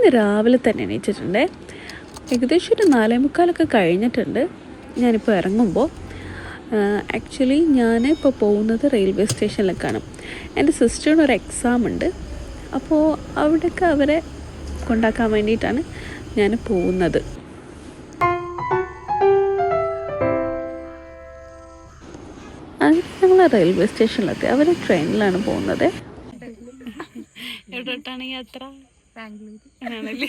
ഇന്ന് രാവിലെ തന്നെ എണീറ്റിട്ടുണ്ട്. ഏകദേശം ഒരു 4:45 കഴിഞ്ഞിട്ടുണ്ട് ഞാനിപ്പോൾ ഇറങ്ങുമ്പോൾ. ആക്ച്വലി ഞാനിപ്പോൾ പോകുന്നത് റെയിൽവേ സ്റ്റേഷനിലേക്കാണ്. എൻ്റെ സിസ്റ്ററിന് ഒരു എക്സാം ഉണ്ട്. അപ്പോൾ അവിടേക്ക് അവരെ കൊണ്ടാക്കാൻ വേണ്ടിയിട്ടാണ് ഞാൻ പോകുന്നത്. അങ്ങനെ ഞങ്ങൾ റെയിൽവേ സ്റ്റേഷനിലെത്തി. അവർ ട്രെയിനിലാണ് പോകുന്നത്. എവിടോട്ടാണ് യാത്ര? ആണല്ലേ.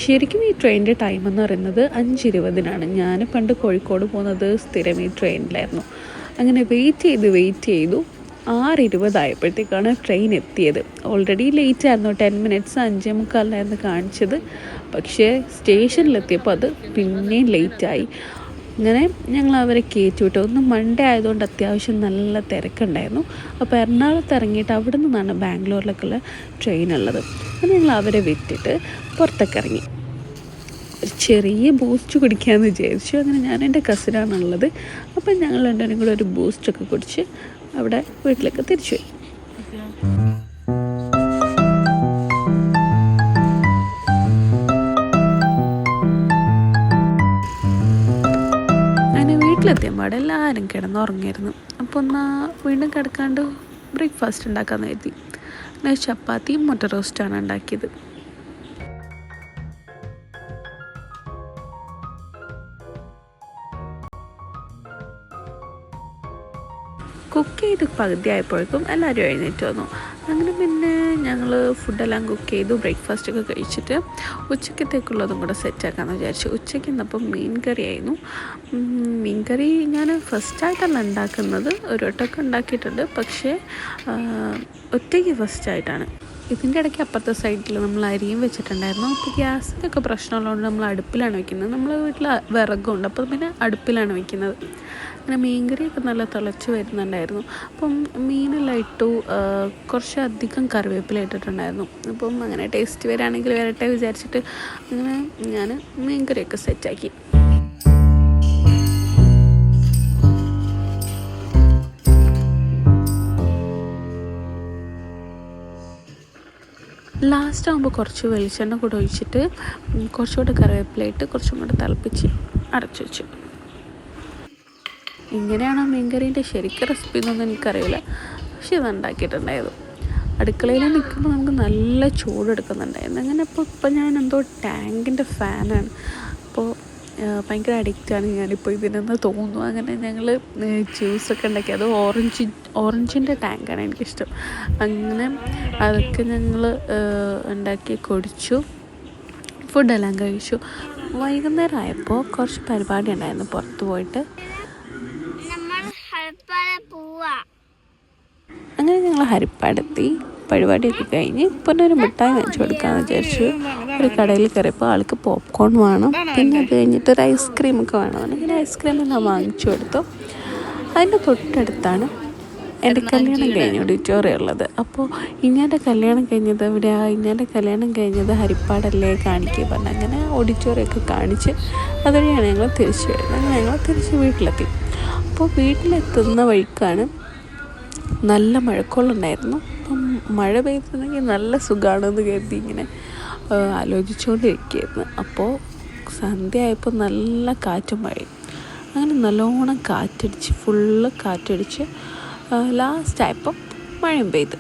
ശരിക്കും ഈ ട്രെയിനിൻ്റെ ടൈം എന്ന് പറയുന്നത് 5:20 ഞാൻ പണ്ട് കോഴിക്കോട് പോകുന്നത് സ്ഥിരം ഈ ട്രെയിനിലായിരുന്നു. അങ്ങനെ വെയിറ്റ് ചെയ്തു 6:20 ആയപ്പോഴത്തേക്കാണ് ട്രെയിൻ എത്തിയത്. ഓൾറെഡി ലേറ്റ് ആയിരുന്നു, 10 മിനിറ്റ്സ് 5:45 കാണിച്ചത്. പക്ഷേ സ്റ്റേഷനിലെത്തിയപ്പോൾ അത് പിന്നെയും ലേറ്റായി. അങ്ങനെ ഞങ്ങൾ അവരെ കയറ്റി വിട്ടു. ഒന്ന് മൺഡേ ആയതുകൊണ്ട് അത്യാവശ്യം നല്ല തിരക്കുണ്ടായിരുന്നു. അപ്പോൾ എറണാകുളത്ത് ഇറങ്ങിയിട്ട് അവിടെ നിന്നാണ് ബാംഗ്ലൂരിലേക്കുള്ള ട്രെയിൻ ഉള്ളത്. അപ്പോൾ ഞങ്ങൾ അവരെ വിട്ടിട്ട് പുറത്തൊക്കെ ഇറങ്ങി. ഒരു ചെറിയ ബൂസ്റ്റ് കുടിക്കാമെന്ന് വിചാരിച്ചു. അങ്ങനെ ഞാൻ എൻ്റെ കസിനാണുള്ളത്. അപ്പം ഞങ്ങൾ രണ്ടുപേരും കൂടെ ഒരു ബൂസ്റ്റൊക്കെ കുടിച്ച് അവിടെ വീട്ടിലേക്ക് തിരിച്ചു പോയി. വീട്ടിലെത്തിയപാടെ എല്ലാവരും കിടന്നുറങ്ങിയിരുന്നു. അപ്പോൾ വീണ്ടും കിടക്കാണ്ട് ബ്രേക്ക്ഫാസ്റ്റ് ഉണ്ടാക്കാമെന്ന് കരുതി. അങ്ങനെ ചപ്പാത്തിയും മുട്ട റോസ്റ്റാണ് ഉണ്ടാക്കിയത്. കുക്ക് ചെയ്ത് പകുതി ആയപ്പോഴേക്കും എല്ലാവരും എഴുന്നേറ്റ് വന്നു. അങ്ങനെ പിന്നെ ഞങ്ങൾ ഫുഡെല്ലാം കുക്ക് ചെയ്തു, ബ്രേക്ക്ഫാസ്റ്റൊക്കെ കഴിച്ചിട്ട് ഉച്ചക്കത്തേക്കുള്ളതും കൂടെ സെറ്റാക്കാമെന്ന് വിചാരിച്ചു. ഉച്ചയ്ക്ക് ഇന്നപ്പം മീൻ കറിയായിരുന്നു. മീൻ കറി ഞാൻ ഫസ്റ്റായിട്ടല്ല ഉണ്ടാക്കുന്നത്, ഒരു വട്ടമൊക്കെ ഉണ്ടാക്കിയിട്ടുണ്ട്. പക്ഷേ ഒറ്റയ്ക്ക് ഫസ്റ്റായിട്ടാണ്. ഇതിൻ്റെ ഇടയ്ക്ക് അപ്പുറത്തെ സൈഡിൽ നമ്മൾ അരിയും വെച്ചിട്ടുണ്ടായിരുന്നു. അപ്പോൾ ഗ്യാസിനൊക്കെ പ്രശ്നമുള്ളതുകൊണ്ട് നമ്മൾ അടുപ്പിലാണ് വയ്ക്കുന്നത്. നമ്മളെ വീട്ടിൽ വിറകുണ്ട്, അപ്പോൾ പിന്നെ അടുപ്പിലാണ് വയ്ക്കുന്നത്. അങ്ങനെ മീൻകറിയൊക്കെ നല്ല തിളച്ച് വരുന്നുണ്ടായിരുന്നു. അപ്പം മീനെല്ലാം ഇട്ടു, കുറച്ചധികം കറിവേപ്പില ഇട്ടിട്ടുണ്ടായിരുന്നു. അപ്പം അങ്ങനെ ടേസ്റ്റ് വരികയാണെങ്കിൽ വരട്ടെ വിചാരിച്ചിട്ട് അങ്ങനെ ഞാൻ മീൻകറിയൊക്കെ സെറ്റാക്കി. ലാസ്റ്റ് ആകുമ്പോൾ കുറച്ച് വെളിച്ചെണ്ണ കൂടെ ഒഴിച്ചിട്ട് കുറച്ചുകൂടെ കറിവേപ്പില ഇട്ട് കുറച്ചും കൂടെ തിളപ്പിച്ച് അടച്ചു വെച്ചു. ഇങ്ങനെയാണോ മീൻകറീൻ്റെ ശരിക്കും റെസിപ്പി എന്നൊന്നും എനിക്കറിയില്ല. പക്ഷെ ഇതുണ്ടാക്കിയിട്ടുണ്ടായത്. അടുക്കളയിൽ നിൽക്കുമ്പോൾ നമുക്ക് നല്ല ചൂടെടുക്കുന്നുണ്ടായിരുന്നു. അങ്ങനെ ഇപ്പം ഞാൻ എന്തോ ടാങ്കിൻ്റെ ഫാനാണ്. അപ്പോൾ ഭയങ്കര അഡിക്റ്റാണ് ഞാനിപ്പോൾ ഇതിനെന്ന് തോന്നുന്നു. അങ്ങനെ ഞങ്ങൾ ജ്യൂസൊക്കെ ഉണ്ടാക്കി. അത് ഓറഞ്ചിൻ്റെ ടാങ്കാണ് എനിക്കിഷ്ടം. അങ്ങനെ അതൊക്കെ ഞങ്ങൾ ഉണ്ടാക്കി കുടിച്ചു, ഫുഡെല്ലാം കഴിച്ചു. വൈകുന്നേരം ആയപ്പോൾ കുറച്ച് പരിപാടി ഉണ്ടായിരുന്നു പുറത്ത് പോയിട്ട്. അങ്ങനെ ഞങ്ങൾ ഹരിപ്പാടെത്തി. പരിപാടിയൊക്കെ കഴിഞ്ഞ് പിന്നെ ഒരു മിഠായി വാങ്ങിച്ചു കൊടുക്കാമെന്ന് വിചാരിച്ചു. ഒരു കടയിൽ കയറിയപ്പോൾ ആൾക്ക് പോപ്കോൺ വേണം, പിന്നെ അത് കഴിഞ്ഞിട്ട് ഒരു ഐസ്ക്രീമൊക്കെ വേണം. അങ്ങനെ ഐസ്ക്രീമെല്ലാം വാങ്ങിച്ചു കൊടുത്തു. അതിൻ്റെ തൊട്ടടുത്താണ് എൻ്റെ കല്യാണം കഴിഞ്ഞ ഓഡിറ്റോറിയം ഉള്ളത്. അപ്പോൾ ഇങ്ങൻ്റെ കല്യാണം കഴിഞ്ഞത് എവിടെയാണ്? ഇങ്ങൻ്റെ കല്യാണം കഴിഞ്ഞത് ഹരിപ്പാടല്ലേ, കാണിക്കുക പറഞ്ഞു. അങ്ങനെ ഓഡിറ്റോറിയമൊക്കെ കാണിച്ച് അതുവഴിയാണ് ഞങ്ങൾ തിരിച്ചു വരുന്നത്. അങ്ങനെ ഞങ്ങൾ തിരിച്ച് വീട്ടിലെത്തി. അപ്പോൾ വീട്ടിലെത്തുന്ന വഴിക്കാണ് നല്ല മഴക്കോളുണ്ടായിരുന്നു. അപ്പം മഴ പെയ്തിരുന്നെങ്കിൽ നല്ല സുഖമാണെന്ന് കരുതി ഇങ്ങനെ ആലോചിച്ചുകൊണ്ടിരിക്കുകയായിരുന്നു. അപ്പോൾ സന്ധ്യ ആയപ്പോൾ നല്ല കാറ്റും മഴയും. അങ്ങനെ നല്ലോണം കാറ്റടിച്ച്, ഫുള്ള് കാറ്റടിച്ച് ലാസ്റ്റായപ്പം മഴയും പെയ്ത്.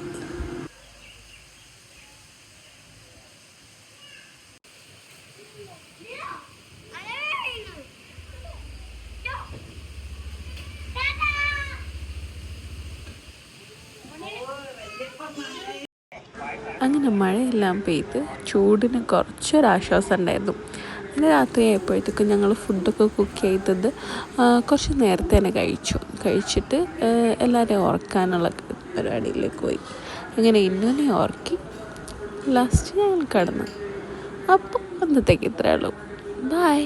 അങ്ങനെ മഴയെല്ലാം പെയ്ത് ചൂടിന് കുറച്ചൊരാശ്വാസം ഉണ്ടായിരുന്നു. അങ്ങനെ രാത്രി ആയപ്പോഴത്തേക്കും ഞങ്ങൾ ഫുഡൊക്കെ കുക്ക് ചെയ്തത് കുറച്ച് നേരത്തെ തന്നെ കഴിച്ചിട്ട് എല്ലാവരെയും ഉറക്കാനുള്ള പരിപാടിയിലേക്ക് പോയി. അങ്ങനെ ഇന്നുനെ ഉറക്കി ലാസ്റ്റ് ഞങ്ങൾ കിടന്നു. അപ്പോൾ അന്നത്തേക്ക് ഇത്രയേ ഉള്ളൂ. ബൈ.